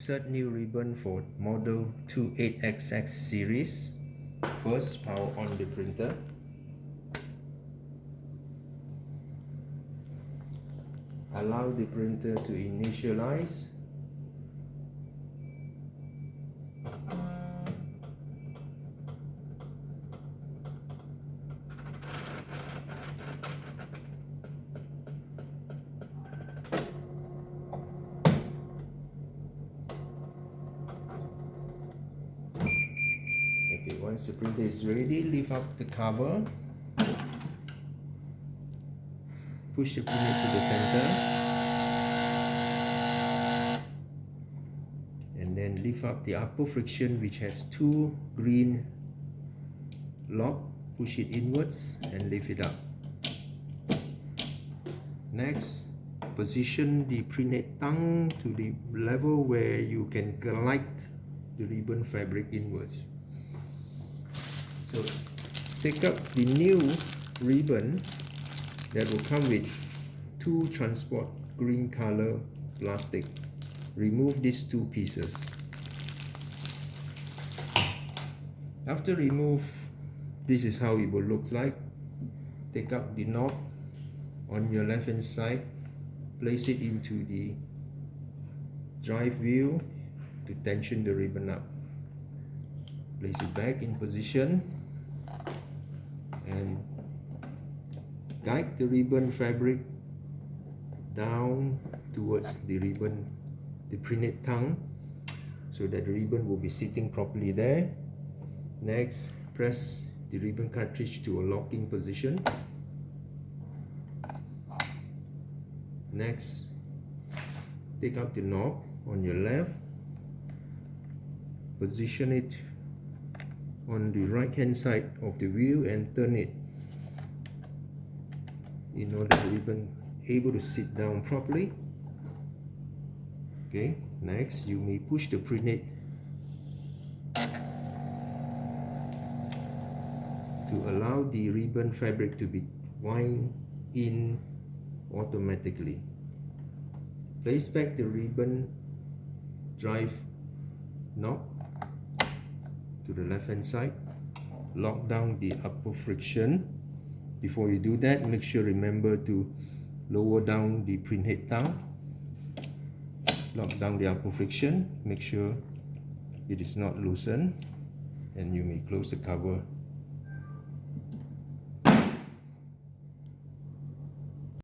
Insert new ribbon for model 28XX series. First, power on the printer. Allow the printer to initialize. Okay, once the printer is ready, lift up the cover. Push the printer to the center. And then lift up the upper friction, which has two green lock. Push it inwards and lift it up. Next, position the printhead tongue to the level where you can glide the ribbon fabric inwards. So take up the new ribbon that will come with two transport green color plastic. Remove these two pieces. After remove, this is how it will look like. Take up the knob on your left hand side, place it into the drive wheel to tension the ribbon up. Place it back in position and guide the ribbon fabric down towards the ribbon, the printhead tongue, so that the ribbon will be sitting properly there. Next, press the ribbon cartridge to a locking position. Next, take out the knob on your left, position it on the right hand side of the wheel and turn it in order the ribbon able to sit down properly. Okay, next you may push the printhead to allow the ribbon fabric to be wind in automatically. Place back the ribbon drive knob to the left hand side. Lock down the upper friction. Before you do that, make sure remember to lower down the printhead tongue. Lock down the upper friction. Make sure it is not loosened, and you may close the cover